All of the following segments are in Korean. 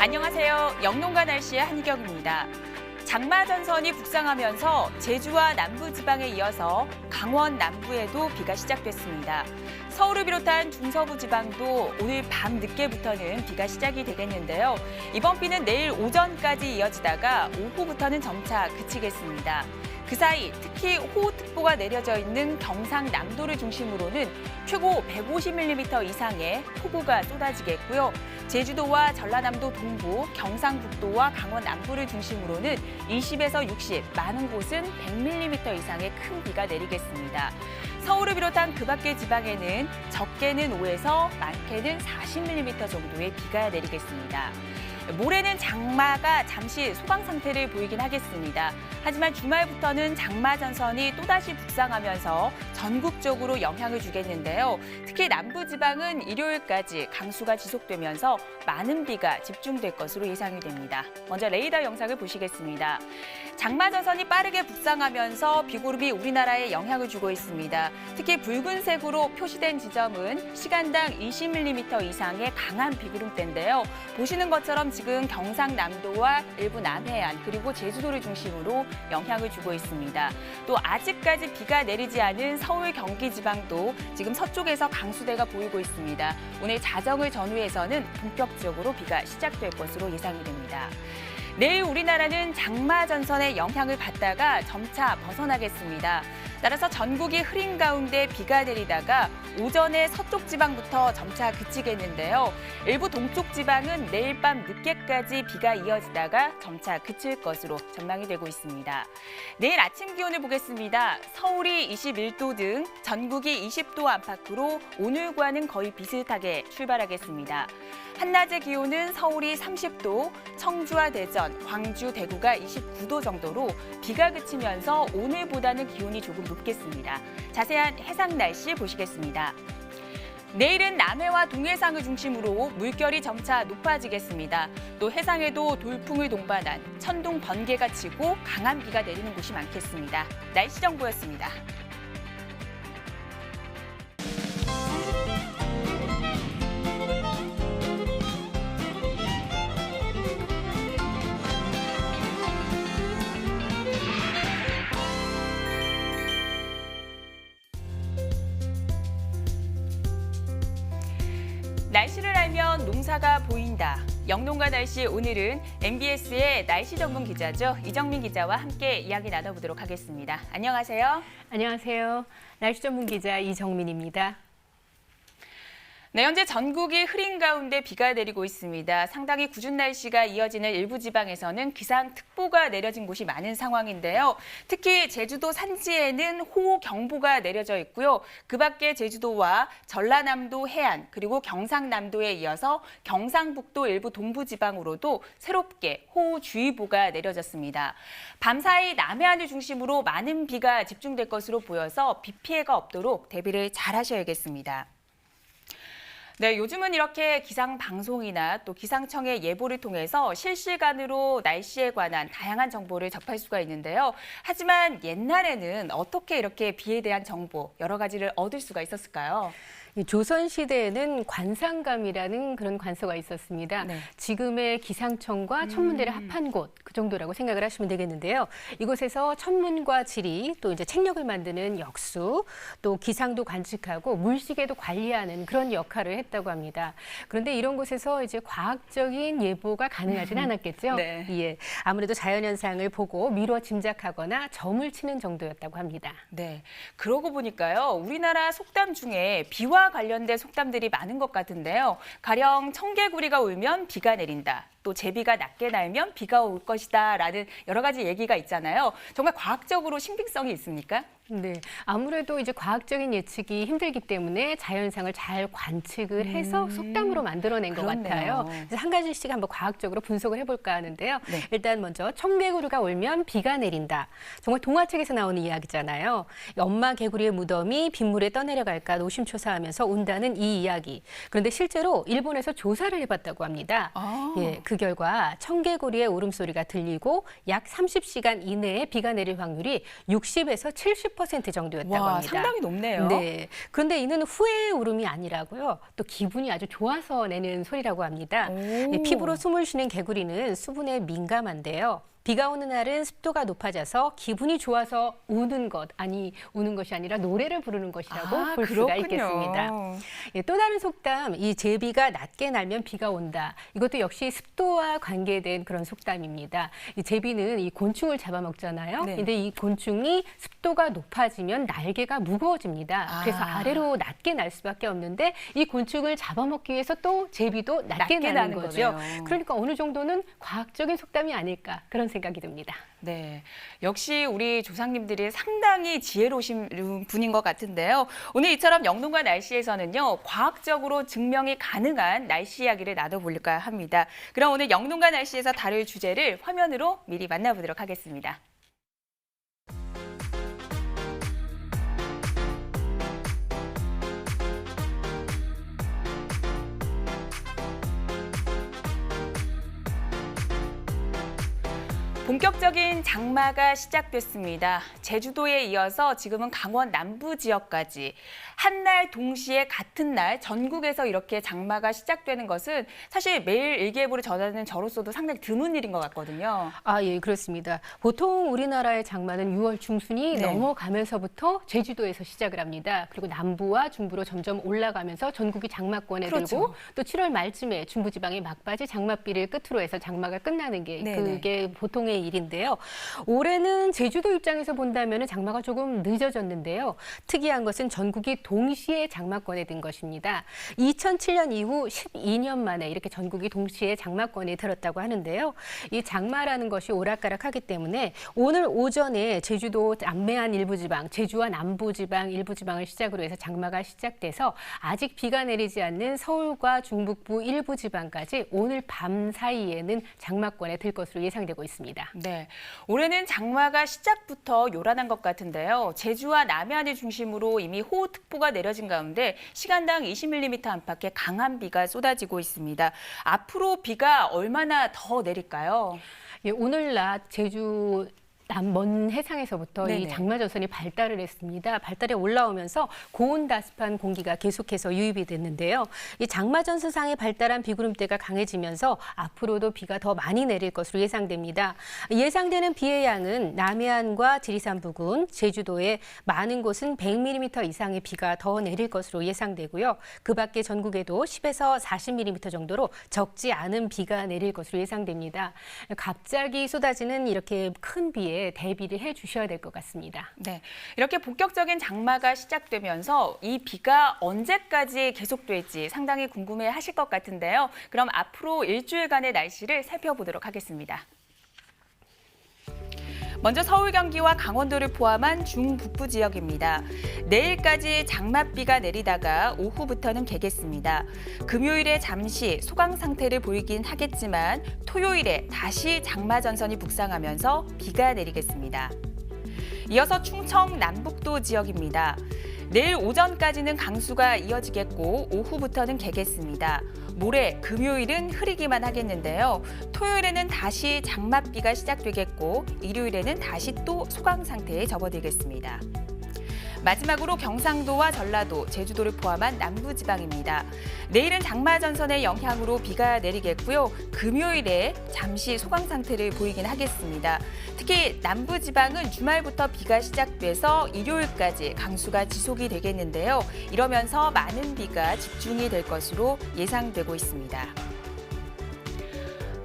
안녕하세요. 영농가 날씨의 한희경입니다. 장마 전선이 북상하면서 제주와 남부지방에 이어서 강원 남부에도 비가 시작됐습니다. 서울을 비롯한 중서부 지방도 오늘 밤 늦게부터는 비가 시작이 되겠는데요. 이번 비는 내일 오전까지 이어지다가 오후부터는 점차 그치겠습니다. 그 사이 특히 호우특보가 내려져 있는 경상남도를 중심으로는 최고 150mm 이상의 폭우가 쏟아지겠고요. 제주도와 전라남도 동부, 경상북도와 강원 남부를 중심으로는 20에서 60, 많은 곳은 100mm 이상의 큰 비가 내리겠습니다. 서울을 비롯한 그 밖의 지방에는 적게는 5에서 많게는 40mm 정도의 비가 내리겠습니다. 모레는 장마가 잠시 소강 상태를 보이긴 하겠습니다. 하지만 주말부터는 장마 전선이 또다시 북상하면서 전국적으로 영향을 주겠는데요. 특히 남부지방은 일요일까지 강수가 지속되면서 많은 비가 집중될 것으로 예상이 됩니다. 먼저 레이더 영상을 보시겠습니다. 장마 전선이 빠르게 북상하면서 비구름이 우리나라에 영향을 주고 있습니다. 특히 붉은색으로 표시된 지점은 시간당 20mm 이상의 강한 비구름대인데요. 보시는 것처럼 지금 경상남도와 일부 남해안 그리고 제주도를 중심으로 영향을 주고 있습니다. 또 아직까지 비가 내리지 않은 서울, 경기 지방도 지금 서쪽에서 강수대가 보이고 있습니다. 오늘 자정을 전후해서는 본격적으로 비가 시작될 것으로 예상이 됩니다. 내일 우리나라는 장마 전선의 영향을 받다가 점차 벗어나겠습니다. 따라서 전국이 흐린 가운데 비가 내리다가 오전에 서쪽 지방부터 점차 그치겠는데요. 일부 동쪽 지방은 내일 밤 늦게까지 비가 이어지다가 점차 그칠 것으로 전망이 되고 있습니다. 내일 아침 기온을 보겠습니다. 서울이 21도 등 전국이 20도 안팎으로 오늘과는 거의 비슷하게 출발하겠습니다. 한낮의 기온은 서울이 30도, 청주와 대전, 광주, 대구가 29도 정도로 비가 그치면서 오늘보다는 기온이 조금 높겠습니다. 자세한 해상 날씨 보시겠습니다. 내일은 남해와 동해상을 중심으로 물결이 점차 높아지겠습니다. 또 해상에도 돌풍을 동반한 천둥, 번개가 치고 강한 비가 내리는 곳이 많겠습니다. 날씨 정보였습니다. 날씨를 알면 농사가 보인다. 영농가 날씨 오늘은 MBS의 날씨 전문 기자죠. 이정민 기자와 함께 이야기 나눠보도록 하겠습니다. 안녕하세요. 안녕하세요. 날씨 전문 기자 이정민입니다. 네, 현재 전국이 흐린 가운데 비가 내리고 있습니다. 상당히 궂은 날씨가 이어지는 일부 지방에서는 기상특보가 내려진 곳이 많은 상황인데요. 특히 제주도 산지에는 호우경보가 내려져 있고요. 그 밖에 제주도와 전라남도 해안 그리고 경상남도에 이어서 경상북도 일부 동부지방으로도 새롭게 호우주의보가 내려졌습니다. 밤사이 남해안을 중심으로 많은 비가 집중될 것으로 보여서 비 피해가 없도록 대비를 잘 하셔야겠습니다. 네, 요즘은 이렇게 기상방송이나 또 기상청의 예보를 통해서 실시간으로 날씨에 관한 다양한 정보를 접할 수가 있는데요. 하지만 옛날에는 어떻게 이렇게 비에 대한 정보 여러 가지를 얻을 수가 있었을까요? 조선시대에는 관상감이라는 그런 관서가 있었습니다. 네. 지금의 기상청과 천문대를 합한 곳, 그 정도라고 생각을 하시면 되겠는데요. 이곳에서 천문과 지리, 또 이제 책력을 만드는 역수, 또 기상도 관측하고 물시계도 관리하는 그런 역할을 했다고 합니다. 그런데 이런 곳에서 이제 과학적인 예보가 가능하지는 않았겠죠. 네. 예, 아무래도 자연현상을 보고 미뤄 짐작하거나 점을 치는 정도였다고 합니다. 네, 그러고 보니까요. 우리나라 속담 중에 비와 관련된 속담들이 많은 것 같은데요. 가령 청개구리가 울면 비가 내린다. 또 제비가 낮게 날면 비가 올 것이다 라는 여러 가지 얘기가 있잖아요. 정말 과학적으로 신빙성이 있습니까? 네, 아무래도 이제 과학적인 예측이 힘들기 때문에 자연상을 잘 관측을 해서 속담으로 만들어낸 것 같아요. 그래서 한 가지씩 한번 과학적으로 분석을 해볼까 하는데요. 네. 일단 먼저 청개구리가 울면 비가 내린다. 정말 동화책에서 나오는 이야기잖아요. 엄마 개구리의 무덤이 빗물에 떠내려갈까 노심초사하면서 운다는 이 이야기. 그런데 실제로 일본에서 조사를 해봤다고 합니다. 예, 그 그 결과 청개구리의 울음소리가 들리고 약 30시간 이내에 비가 내릴 확률이 60에서 70% 정도였다고 와, 합니다. 상당히 높네요. 네. 그런데 이는 후회의 울음이 아니라고요. 또 기분이 아주 좋아서 내는 소리라고 합니다. 이 피부로 숨을 쉬는 개구리는 수분에 민감한데요. 비가 오는 날은 습도가 높아져서 기분이 좋아서 우는 것이 아니라 노래를 부르는 것이라고 볼 수가 있겠습니다. 예, 또 다른 속담, 이 제비가 낮게 날면 비가 온다. 이것도 역시 습도와 관계된 그런 속담입니다. 이 제비는 이 곤충을 잡아먹잖아요. 네. 근데 이 곤충이 습도가 높아지면 날개가 무거워집니다. 그래서 아래로 낮게 날 수밖에 없는데 이 곤충을 잡아먹기 위해서 또 제비도 낮게 나는 거죠. 거네요. 그러니까 어느 정도는 과학적인 속담이 아닐까 그런 생각이 듭니다. 네, 역시 우리 조상님들이 상당히 지혜로우신 분인 것 같은데요. 오늘 이처럼 영농과 날씨에서는요, 과학적으로 증명이 가능한 날씨 이야기를 나눠볼까 합니다. 그럼 오늘 영농과 날씨에서 다룰 주제를 화면으로 미리 만나보도록 하겠습니다. 본격적인 장마가 시작됐습니다. 제주도에 이어서 지금은 강원 남부 지역까지 한날 동시에 같은 날 전국에서 이렇게 장마가 시작되는 것은 사실 매일 일기예보를 전하는 저로서도 상당히 드문 일인 것 같거든요. 예, 그렇습니다. 보통 우리나라의 장마는 6월 중순이 넘어가면서부터 제주도에서 시작을 합니다. 그리고 남부와 중부로 점점 올라가면서 전국이 장마권에 들고 또 7월 말쯤에 중부지방의 막바지 장맛비를 끝으로 해서 장마가 끝나는 게 그게 보통의 일인데요. 올해는 제주도 입장에서 본다면 장마가 조금 늦어졌는데요. 특이한 것은 전국이 동시에 장마권에 든 것입니다. 2007년 이후 12년 만에 이렇게 전국이 동시에 장마권에 들었다고 하는데요. 이 장마라는 것이 오락가락하기 때문에 오늘 오전에 제주도 남해안 일부지방, 제주와 남부지방 일부지방을 시작으로 해서 장마가 시작돼서 아직 비가 내리지 않는 서울과 중북부 일부지방까지 오늘 밤 사이에는 장마권에 들 것으로 예상되고 있습니다. 네, 올해는 장마가 시작부터 요란한 것 같은데요. 제주와 남해안을 중심으로 이미 호우특보가 내려진 가운데 시간당 20mm 안팎의 강한 비가 쏟아지고 있습니다. 앞으로 비가 얼마나 더 내릴까요? 예, 오늘 낮 제주 먼 해상에서부터 이 장마 전선이 발달을 했습니다. 발달해 올라오면서 고온다습한 공기가 계속해서 유입이 됐는데요. 이 장마 전선상에 발달한 비구름대가 강해지면서 앞으로도 비가 더 많이 내릴 것으로 예상됩니다. 예상되는 비의 양은 남해안과 지리산 부근, 제주도의 많은 곳은 100mm 이상의 비가 더 내릴 것으로 예상되고요. 그 밖에 전국에도 10에서 40mm 정도로 적지 않은 비가 내릴 것으로 예상됩니다. 갑자기 쏟아지는 이렇게 큰 비에 대비를 해 주셔야 될 것 같습니다. 네, 이렇게 본격적인 장마가 시작되면서 이 비가 언제까지 계속될지 상당히 궁금해 하실 것 같은데요. 그럼 앞으로 일주일간의 날씨를 살펴보도록 하겠습니다. 먼저 서울, 경기와 강원도를 포함한 중북부 지역입니다. 내일까지 장맛비가 내리다가 오후부터는 개겠습니다. 금요일에 잠시 소강 상태를 보이긴 하겠지만 토요일에 다시 장마 전선이 북상하면서 비가 내리겠습니다. 이어서 충청 남북도 지역입니다. 내일 오전까지는 강수가 이어지겠고 오후부터는 개겠습니다. 모레 금요일은 흐리기만 하겠는데요. 토요일에는 다시 장맛비가 시작되겠고 일요일에는 다시 또 소강 상태에 접어들겠습니다. 마지막으로 경상도와 전라도, 제주도를 포함한 남부지방입니다. 내일은 장마 전선의 영향으로 비가 내리겠고요. 금요일에 잠시 소강 상태를 보이긴 하겠습니다. 특히 남부지방은 주말부터 비가 시작돼서 일요일까지 강수가 지속이 되겠는데요. 이러면서 많은 비가 집중이 될 것으로 예상되고 있습니다.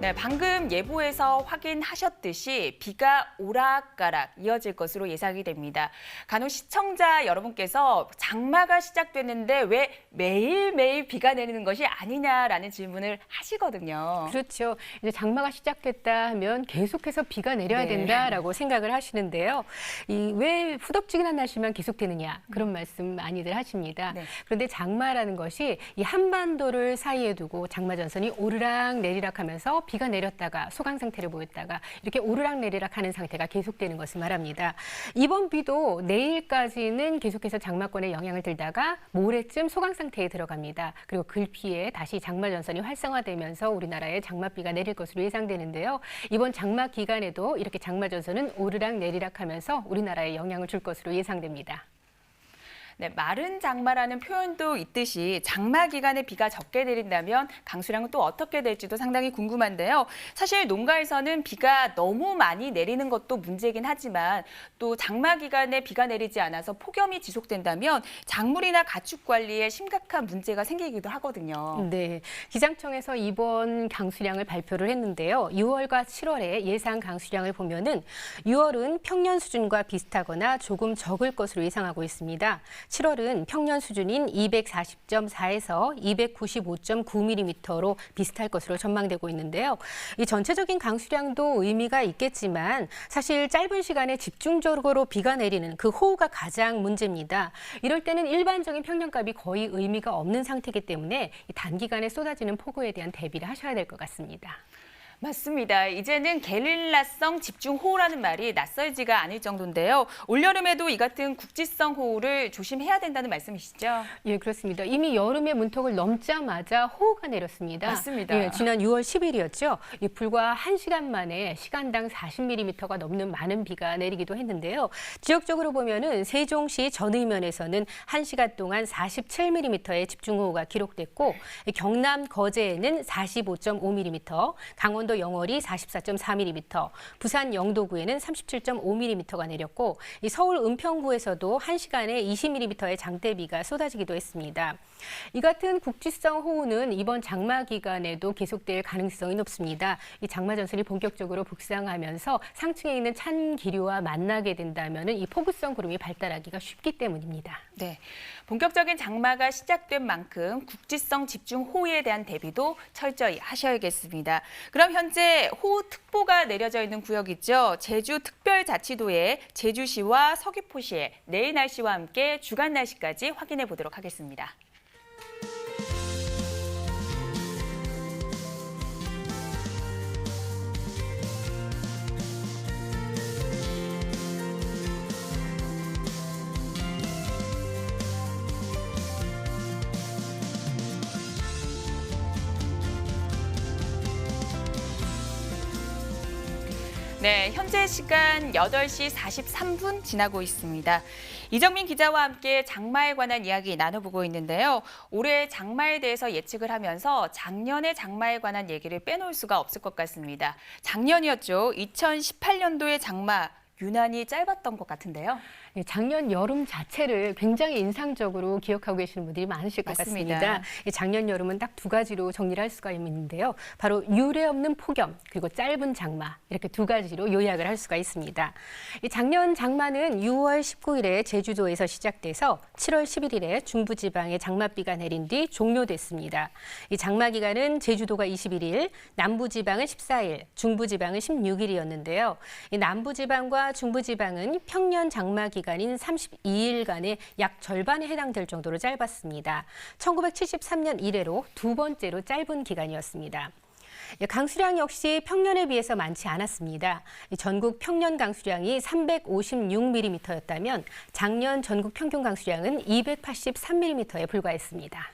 네, 방금 예보에서 확인하셨듯이 비가 오락가락 이어질 것으로 예상이 됩니다. 간혹 시청자 여러분께서 장마가 시작됐는데 왜 매일매일 비가 내리는 것이 아니냐라는 질문을 하시거든요. 그렇죠. 이제 장마가 시작됐다 하면 계속해서 비가 내려야 된다라고 생각을 하시는데요. 왜 후덥지근한 날씨만 계속되느냐 그런 말씀 많이들 하십니다. 그런데 장마라는 것이 이 한반도를 사이에 두고 장마 전선이 오르락 내리락 하면서 비가 내렸다가 소강 상태를 보였다가 이렇게 오르락내리락 하는 상태가 계속되는 것을 말합니다. 이번 비도 내일까지는 계속해서 장마권에 영향을 들다가 모레쯤 소강 상태에 들어갑니다. 그리고 글피에 다시 장마 전선이 활성화되면서 우리나라에 장맛비가 내릴 것으로 예상되는데요. 이번 장마 기간에도 이렇게 장마 전선은 오르락내리락 하면서 우리나라에 영향을 줄 것으로 예상됩니다. 네, 마른 장마라는 표현도 있듯이 장마 기간에 비가 적게 내린다면 강수량은 또 어떻게 될지도 상당히 궁금한데요. 사실 농가에서는 비가 너무 많이 내리는 것도 문제긴 하지만 또 장마 기간에 비가 내리지 않아서 폭염이 지속된다면 작물이나 가축 관리에 심각한 문제가 생기기도 하거든요. 네, 기상청에서 이번 강수량을 발표를 했는데요. 6월과 7월의 예상 강수량을 보면은 6월은 평년 수준과 비슷하거나 조금 적을 것으로 예상하고 있습니다. 7월은 평년 수준인 240.4에서 295.9mm로 비슷할 것으로 전망되고 있는데요. 이 전체적인 강수량도 의미가 있겠지만 사실 짧은 시간에 집중적으로 비가 내리는 그 호우가 가장 문제입니다. 이럴 때는 일반적인 평년값이 거의 의미가 없는 상태이기 때문에 단기간에 쏟아지는 폭우에 대한 대비를 하셔야 될 것 같습니다. 맞습니다. 이제는 게릴라성 집중호우라는 말이 낯설지가 않을 정도인데요. 올여름에도 이 같은 국지성 호우를 조심해야 된다는 말씀이시죠? 예, 그렇습니다. 이미 여름의 문턱을 넘자마자 호우가 내렸습니다. 맞습니다. 예, 지난 6월 10일이었죠. 불과 1시간 만에 시간당 40mm가 넘는 많은 비가 내리기도 했는데요. 지역적으로 보면은 세종시 전의면에서는 1시간 동안 47mm의 집중호우가 기록됐고 경남 거제에는 45.5mm, 강원도 영월이 44.4mm, 부산 영도구에는 37.5mm가 내렸고 이 서울 은평구에서도 1시간에 20mm의 장대비가 쏟아지기도 했습니다. 이 같은 국지성 호우는 이번 장마 기간에도 계속될 가능성이 높습니다. 이 장마 전선이 본격적으로 북상하면서 상층에 있는 찬 기류와 만나게 된다면 이 폭우성 구름이 발달하기가 쉽기 때문입니다. 네, 본격적인 장마가 시작된 만큼 국지성 집중호우에 대한 대비도 철저히 하셔야겠습니다. 그럼 현재 호우특보가 내려져 있는 구역이죠. 제주특별자치도의 제주시와 서귀포시의 내일 날씨와 함께 주간 날씨까지 확인해 보도록 하겠습니다. 네, 현재 시간 8시 43분 지나고 있습니다. 이정민 기자와 함께 장마에 관한 이야기 나눠보고 있는데요. 올해 장마에 대해서 예측을 하면서 작년의 장마에 관한 얘기를 빼놓을 수가 없을 것 같습니다. 작년이었죠. 2018년도의 장마 유난히 짧았던 것 같은데요. 작년 여름 자체를 굉장히 인상적으로 기억하고 계시는 분들이 많으실 것 맞습니다. 같습니다. 작년 여름은 딱 두 가지로 정리를 할 수가 있는데요. 바로 유례 없는 폭염 그리고 짧은 장마 이렇게 두 가지로 요약을 할 수가 있습니다. 작년 장마는 6월 19일에 제주도에서 시작돼서 7월 11일에 중부지방에 장맛비가 내린 뒤 종료됐습니다. 이 장마 기간은 제주도가 21일, 남부지방은 14일, 중부지방은 16일이었는데요. 이 남부지방과 중부지방은 평년 장마 기간인 32일간의 약 절반에 해당될 정도로 짧았습니다. 1973년 이래로 두 번째로 짧은 기간이었습니다. 강수량 역시 평년에 비해서 많지 않았습니다. 전국 평년 강수량이 356mm였다면 작년 전국 평균 강수량은 283mm에 불과했습니다.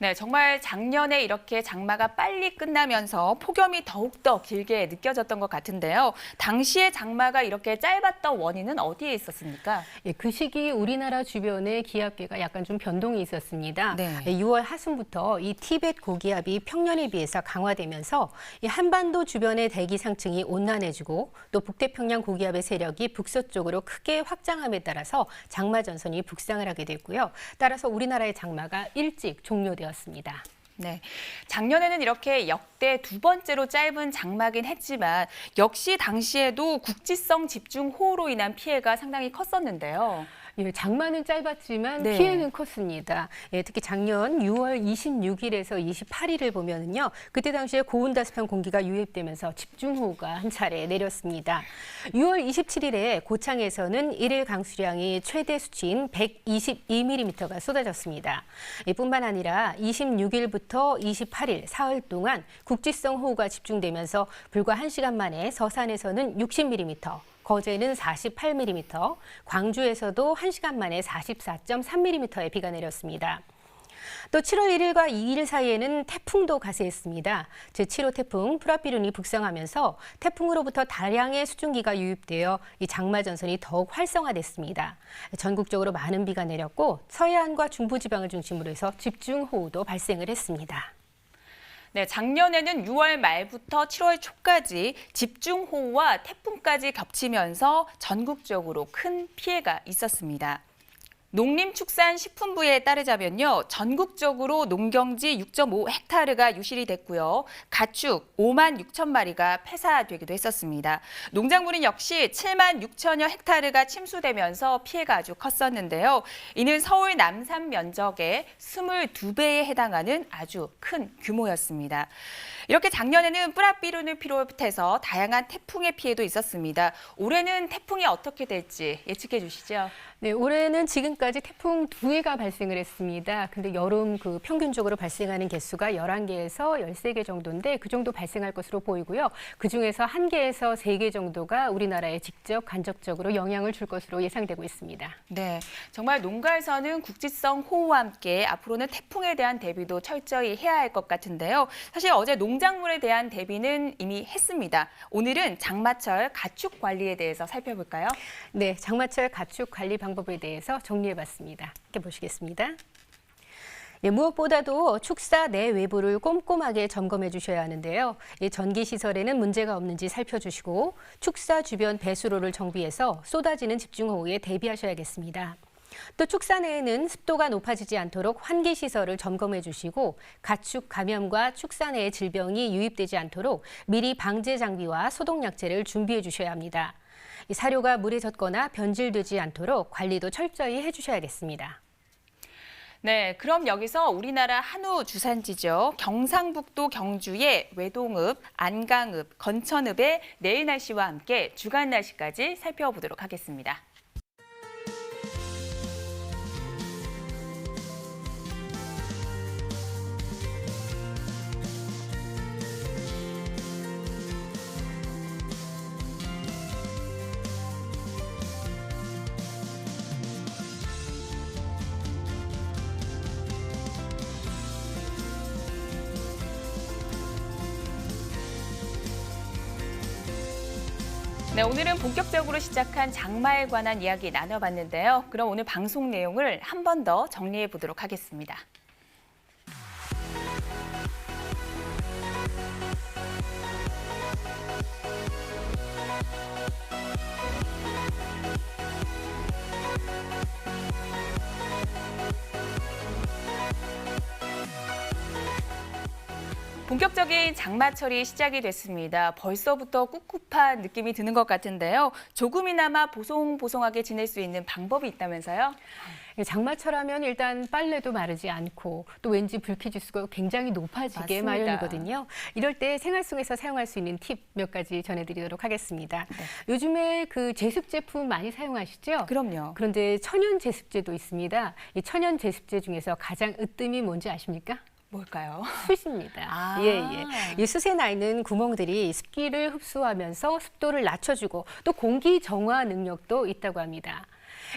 네, 정말 작년에 이렇게 장마가 빨리 끝나면서 폭염이 더욱더 길게 느껴졌던 것 같은데요. 당시에 장마가 이렇게 짧았던 원인은 어디에 있었습니까? 예, 그 시기 우리나라 주변에 기압계가 약간 좀 변동이 있었습니다. 네. 6월 하순부터 이 티벳 고기압이 평년에 비해서 강화되면서 이 한반도 주변의 대기 상층이 온난해지고 또 북태평양 고기압의 세력이 북서쪽으로 크게 확장함에 따라서 장마 전선이 북상을 하게 됐고요. 따라서 우리나라의 장마가 일찍 종료되었습니다. 네, 작년에는 이렇게 역대 두 번째로 짧은 장마긴 했지만 역시 당시에도 국지성 집중호우로 인한 피해가 상당히 컸었는데요. 예, 장마는 짧았지만 네. 피해는 컸습니다. 예, 특히 작년 6월 26일에서 28일을 보면은요, 그때 당시에 고온다습한 공기가 유입되면서 집중호우가 한 차례 내렸습니다. 6월 27일에 고창에서는 일일 강수량이 최대 수치인 122mm가 쏟아졌습니다. 뿐만 아니라 26일부터 28일 사흘 동안 국지성 호우가 집중되면서 불과 1시간 만에 서산에서는 60mm, 거제는 48mm, 광주에서도 1시간 만에 44.3mm의 비가 내렸습니다. 또 7월 1일과 2일 사이에는 태풍도 가세했습니다. 제7호 태풍 프라피룬이 북상하면서 태풍으로부터 다량의 수증기가 유입되어 이 장마 전선이 더욱 활성화됐습니다. 전국적으로 많은 비가 내렸고 서해안과 중부지방을 중심으로 해서 집중호우도 발생을 했습니다. 네, 작년에는 6월 말부터 7월 초까지 집중호우와 태풍까지 겹치면서 전국적으로 큰 피해가 있었습니다. 농림축산식품부에 따르자면요, 전국적으로 농경지 6.5헥타르가 유실이 됐고요. 가축 5만 6천 마리가 폐사되기도 했었습니다. 농작물은 역시 7만 6천여 헥타르가 침수되면서 피해가 아주 컸었는데요. 이는 서울 남산 면적의 22배에 해당하는 아주 큰 규모였습니다. 이렇게 작년에는 뿌라삐룬을 비롯해서 다양한 태풍의 피해도 있었습니다. 올해는 태풍이 어떻게 될지 예측해 주시죠. 네, 올해는 지금까지 태풍 2개가 발생을 했습니다. 근데 여름 평균적으로 발생하는 개수가 11개에서 13개 정도인데 그 정도 발생할 것으로 보이고요. 그중에서 1개에서 3개 정도가 우리나라에 직접 간접적으로 영향을 줄 것으로 예상되고 있습니다. 네, 정말 농가에서는 국지성 호우와 함께 앞으로는 태풍에 대한 대비도 철저히 해야 할 것 같은데요. 사실 어제 농작물에 대한 대비는 이미 했습니다. 오늘은 장마철 가축 관리에 대해서 살펴볼까요? 네, 장마철 가축 관리 방법에 대해서 정리해봤습니다. 함께 보시겠습니다. 예, 무엇보다도 축사 내외부를 꼼꼼하게 점검해 주셔야 하는데요. 전기시설에는 문제가 없는지 살펴주시고 축사 주변 배수로를 정비해서 쏟아지는 집중호우에 대비하셔야겠습니다. 또 축사 내에는 습도가 높아지지 않도록 환기시설을 점검해 주시고 가축 감염과 축사 내에 질병이 유입되지 않도록 미리 방제 장비와 소독약제를 준비해 주셔야 합니다. 이 사료가 물에 젖거나 변질되지 않도록 관리도 철저히 해주셔야겠습니다. 네, 그럼 여기서 우리나라 한우 주산지죠. 경상북도 경주의 외동읍, 안강읍, 건천읍의 내일 날씨와 함께 주간 날씨까지 살펴보도록 하겠습니다. 네, 오늘은 본격적으로 시작한 장마에 관한 이야기 나눠봤는데요. 그럼 오늘 방송 내용을 한 번 더 정리해 보도록 하겠습니다. 본격적인 장마철이 시작이 됐습니다. 벌써부터 꿉꿉한 느낌이 드는 것 같은데요. 조금이나마 보송보송하게 지낼 수 있는 방법이 있다면서요? 장마철 하면 일단 빨래도 마르지 않고 또 왠지 불쾌지수가 굉장히 높아지게 맞습니다. 마련이거든요. 이럴 때 생활 속에서 사용할 수 있는 팁 몇 가지 전해드리도록 하겠습니다. 네. 요즘에 제습 제품 많이 사용하시죠? 그럼요. 그런데 천연 제습제도 있습니다. 이 천연 제습제 중에서 가장 으뜸이 뭔지 아십니까? 뭘까요? 숯입니다. 예. 이 숯에 나 있는 구멍들이 습기를 흡수하면서 습도를 낮춰주고 또 공기 정화 능력도 있다고 합니다.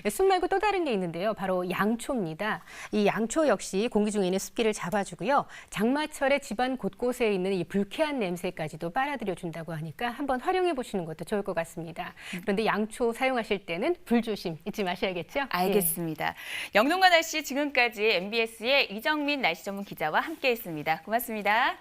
숯 말고 또 다른 게 있는데요. 바로 양초입니다. 이 양초 역시 공기 중에 있는 습기를 잡아주고요. 장마철에 집안 곳곳에 있는 이 불쾌한 냄새까지도 빨아들여 준다고 하니까 한번 활용해 보시는 것도 좋을 것 같습니다. 그런데 양초 사용하실 때는 불조심 잊지 마셔야겠죠? 알겠습니다. 영농가 날씨 지금까지 MBS의 이정민 날씨 전문 기자와 함께했습니다. 고맙습니다.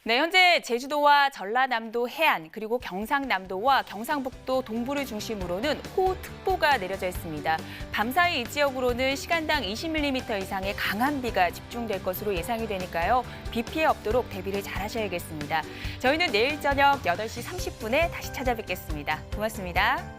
네, 현재 제주도와 전라남도 해안 그리고 경상남도와 경상북도 동부를 중심으로는 호우특보가 내려져 있습니다. 밤사이 이 지역으로는 시간당 20mm 이상의 강한 비가 집중될 것으로 예상이 되니까요. 비 피해 없도록 대비를 잘 하셔야겠습니다. 저희는 내일 저녁 8시 30분에 다시 찾아뵙겠습니다. 고맙습니다.